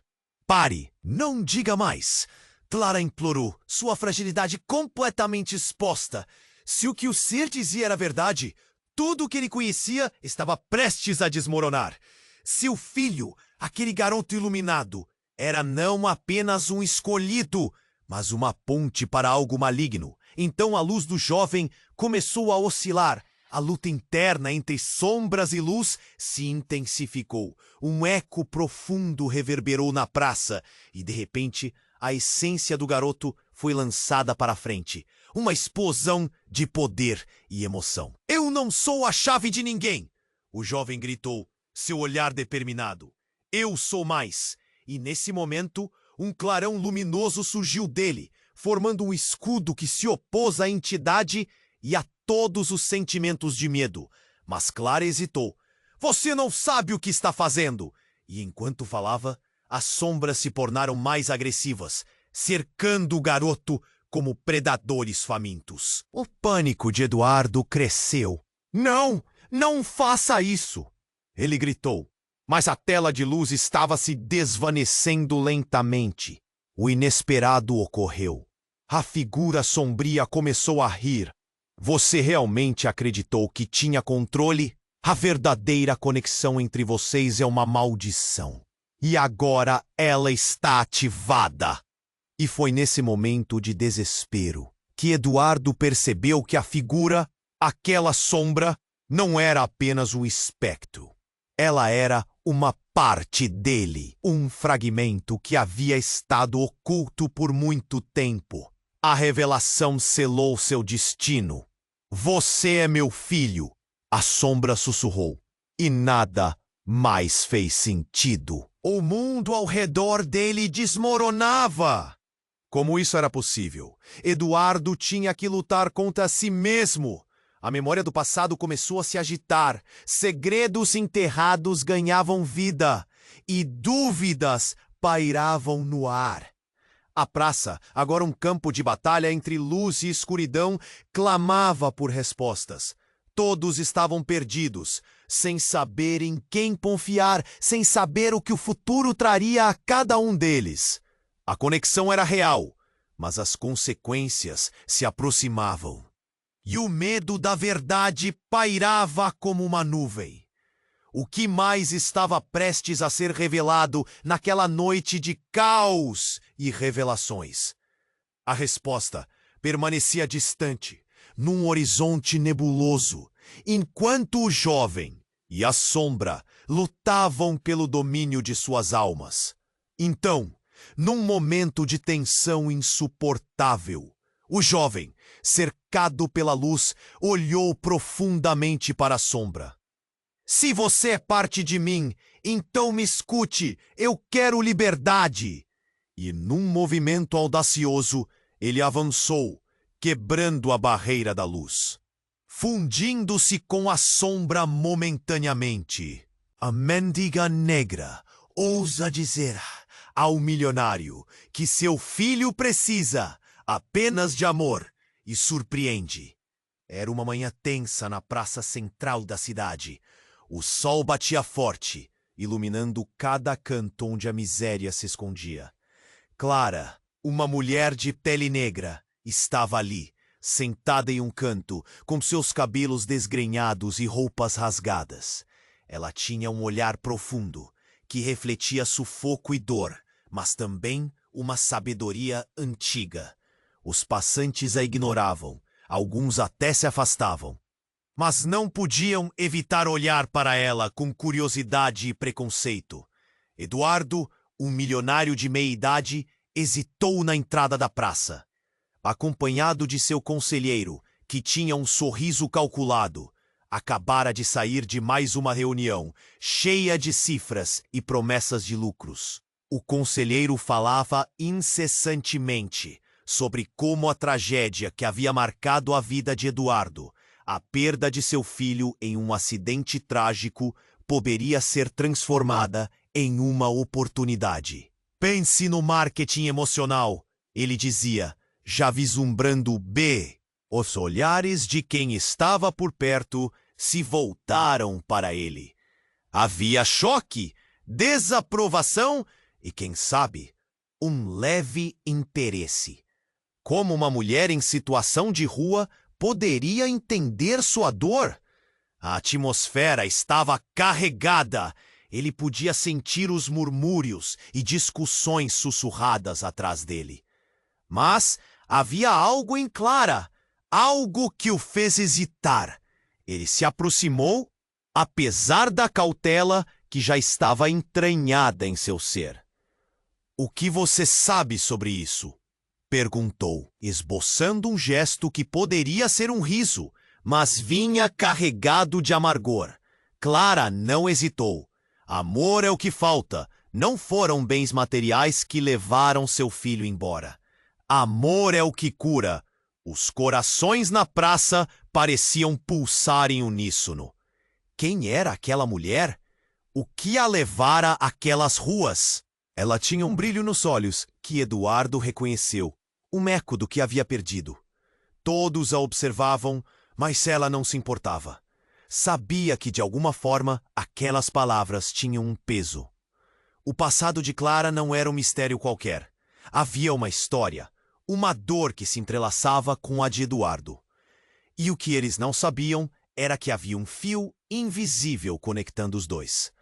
Pare, não diga mais. Clara implorou, sua fragilidade completamente exposta. Se o que o ser dizia era verdade, tudo o que ele conhecia estava prestes a desmoronar. Seu filho, aquele garoto iluminado, era não apenas um escolhido, mas uma ponte para algo maligno. Então a luz do jovem começou a oscilar. A luta interna entre sombras e luz se intensificou. Um eco profundo reverberou na praça e, de repente, a essência do garoto foi lançada para a frente. Uma explosão de poder e emoção. Eu não sou a chave de ninguém! O jovem gritou, seu olhar determinado. Eu sou mais! E nesse momento, um clarão luminoso surgiu dele, formando um escudo que se opôs à entidade e a todos os sentimentos de medo. Mas Clara hesitou. Você não sabe o que está fazendo! E enquanto falava, as sombras se tornaram mais agressivas, cercando o garoto como predadores famintos. O pânico de Eduardo cresceu. Não! Não faça isso! Ele gritou. Mas a tela de luz estava se desvanecendo lentamente. O inesperado ocorreu. A figura sombria começou a rir. Você realmente acreditou que tinha controle? A verdadeira conexão entre vocês é uma maldição. E agora ela está ativada. E foi nesse momento de desespero que Eduardo percebeu que a figura, aquela sombra, não era apenas um espectro. Ela era uma parte dele, um fragmento que havia estado oculto por muito tempo. A revelação selou seu destino. Você é meu filho, a sombra sussurrou, e nada mais fez sentido. O mundo ao redor dele desmoronava. Como isso era possível? Eduardo tinha que lutar contra si mesmo. A memória do passado começou a se agitar. Segredos enterrados ganhavam vida. E dúvidas pairavam no ar. A praça, agora um campo de batalha entre luz e escuridão, clamava por respostas. Todos estavam perdidos, sem saber em quem confiar, sem saber o que o futuro traria a cada um deles. A conexão era real, mas as consequências se aproximavam. E o medo da verdade pairava como uma nuvem. O que mais estava prestes a ser revelado naquela noite de caos e revelações? A resposta permanecia distante, num horizonte nebuloso, enquanto o jovem e a sombra lutavam pelo domínio de suas almas. Então, num momento de tensão insuportável, o jovem, cercado pela luz, olhou profundamente para a sombra. Se você é parte de mim, então me escute, eu quero liberdade. E num movimento audacioso, ele avançou, quebrando a barreira da luz, fundindo-se com a sombra momentaneamente. A mendiga negra ousa dizer ao milionário que seu filho precisa apenas de amor e surpreende. Era uma manhã tensa na praça central da cidade. O sol batia forte, iluminando cada canto onde a miséria se escondia. Clara, uma mulher de pele negra, estava ali, sentada em um canto, com seus cabelos desgrenhados e roupas rasgadas. Ela tinha um olhar profundo, que refletia sufoco e dor, mas também uma sabedoria antiga. Os passantes a ignoravam, alguns até se afastavam, mas não podiam evitar olhar para ela com curiosidade e preconceito. Eduardo, um milionário de meia-idade, hesitou na entrada da praça. acompanhado de seu conselheiro, que tinha um sorriso calculado. Acabara de sair de mais uma reunião, cheia de cifras e promessas de lucros. O conselheiro falava incessantemente sobre como a tragédia que havia marcado a vida de Eduardo, a perda de seu filho em um acidente trágico, poderia ser transformada em uma oportunidade. Pense no marketing emocional, ele dizia, já vislumbrando os olhares de quem estava por perto se voltaram para ele. Havia choque, desaprovação e, quem sabe, um leve interesse. Como uma mulher em situação de rua poderia entender sua dor? A atmosfera estava carregada. Ele podia sentir os murmúrios e discussões sussurradas atrás dele. Mas havia algo em Clara, algo que o fez hesitar. Ele se aproximou, apesar da cautela que já estava entranhada em seu ser. "O que você sabe sobre isso?" perguntou, esboçando um gesto que poderia ser um riso, mas vinha carregado de amargor. Clara não hesitou. Amor é o que falta. Não foram bens materiais que levaram seu filho embora. Amor é o que cura. Os corações na praça pareciam pulsar em uníssono. Quem era aquela mulher? O que a levara àquelas ruas? Ela tinha um brilho nos olhos que Eduardo reconheceu, um eco do que havia perdido. Todos a observavam, mas ela não se importava. Sabia que, de alguma forma, aquelas palavras tinham um peso. O passado de Clara não era um mistério qualquer. Havia uma história, uma dor que se entrelaçava com a de Eduardo. E o que eles não sabiam era que havia um fio invisível conectando os dois.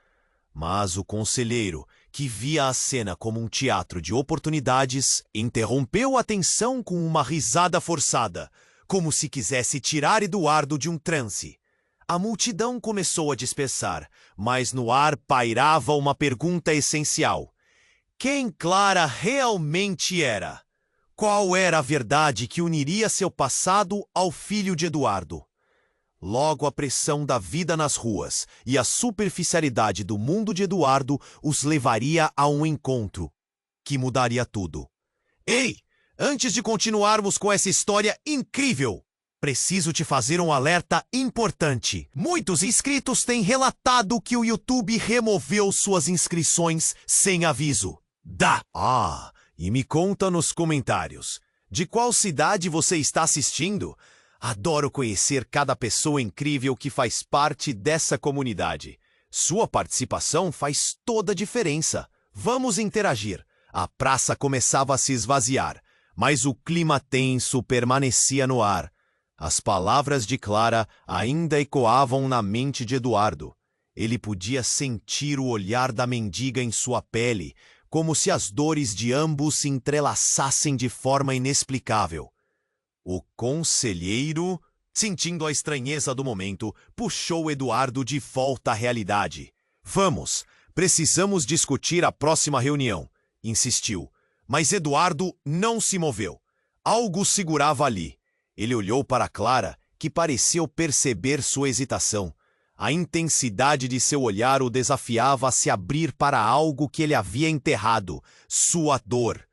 Mas o conselheiro, que via a cena como um teatro de oportunidades, interrompeu a tensão com uma risada forçada, como se quisesse tirar Eduardo de um transe. A multidão começou a dispersar, mas no ar pairava uma pergunta essencial. Quem Clara realmente era? Qual era a verdade que uniria seu passado ao filho de Eduardo? Logo, a pressão da vida nas ruas e a superficialidade do mundo de Eduardo os levaria a um encontro que mudaria tudo. Ei! Antes de continuarmos com essa história incrível, preciso te fazer um alerta importante. Muitos inscritos têm relatado que o YouTube removeu suas inscrições sem aviso. E me conta nos comentários, de qual cidade você está assistindo? Adoro conhecer cada pessoa incrível que faz parte dessa comunidade. Sua participação faz toda a diferença. Vamos interagir. A praça começava a se esvaziar, mas o clima tenso permanecia no ar. As palavras de Clara ainda ecoavam na mente de Eduardo. Ele podia sentir o olhar da mendiga em sua pele, como se as dores de ambos se entrelaçassem de forma inexplicável. O conselheiro, sentindo a estranheza do momento, puxou Eduardo de volta à realidade. "Vamos, precisamos discutir a próxima reunião", insistiu. Mas Eduardo não se moveu. Algo segurava ali. Ele olhou para Clara, que pareceu perceber sua hesitação. A intensidade de seu olhar o desafiava a se abrir para algo que ele havia enterrado, sua dor.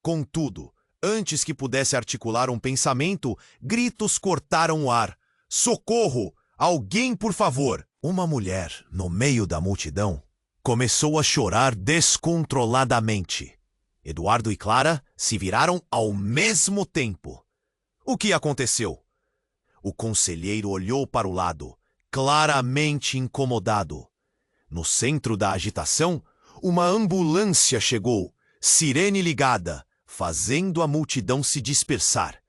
Contudo, antes que pudesse articular um pensamento, gritos cortaram o ar. "Socorro! Alguém, por favor!" Uma mulher, no meio da multidão, começou a chorar descontroladamente. Eduardo e Clara se viraram ao mesmo tempo. O que aconteceu? O conselheiro olhou para o lado, claramente incomodado. No centro da agitação, uma ambulância chegou, sirene ligada, fazendo a multidão se dispersar.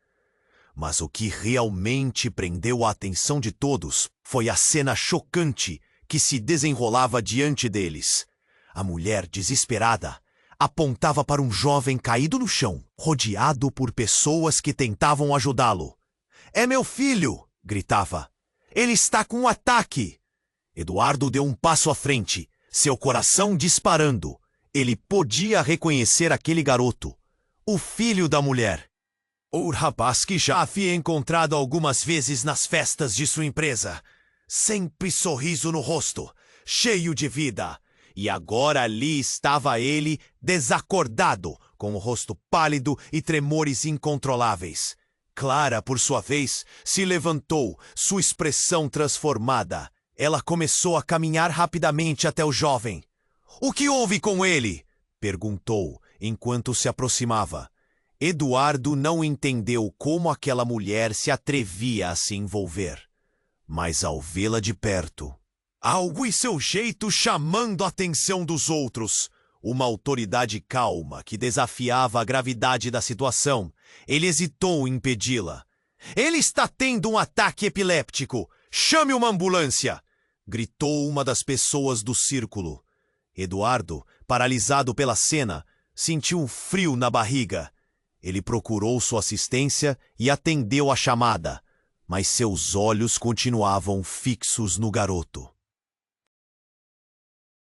Mas o que realmente prendeu a atenção de todos foi a cena chocante que se desenrolava diante deles. A mulher, desesperada, apontava para um jovem caído no chão, rodeado por pessoas que tentavam ajudá-lo. "É meu filho!" gritava. "Ele está com um ataque!" Eduardo deu um passo à frente, seu coração disparando. Ele podia reconhecer aquele garoto, o filho da mulher. O rapaz que já havia encontrado algumas vezes nas festas de sua empresa. Sempre sorriso no rosto, cheio de vida. E agora ali estava ele, desacordado, com o rosto pálido e tremores incontroláveis. Clara, por sua vez, se levantou, sua expressão transformada. Ela começou a caminhar rapidamente até o jovem. "O que houve com ele?" perguntou, enquanto se aproximava. Eduardo não entendeu como aquela mulher se atrevia a se envolver. Mas ao vê-la de perto, algo em seu jeito chamando a atenção dos outros, uma autoridade calma que desafiava a gravidade da situação, ele hesitou em impedi-la. "Ele está tendo um ataque epiléptico! Chame uma ambulância!" gritou uma das pessoas do círculo. Eduardo, paralisado pela cena, sentiu um frio na barriga. Ele procurou sua assistência e atendeu a chamada, mas seus olhos continuavam fixos no garoto.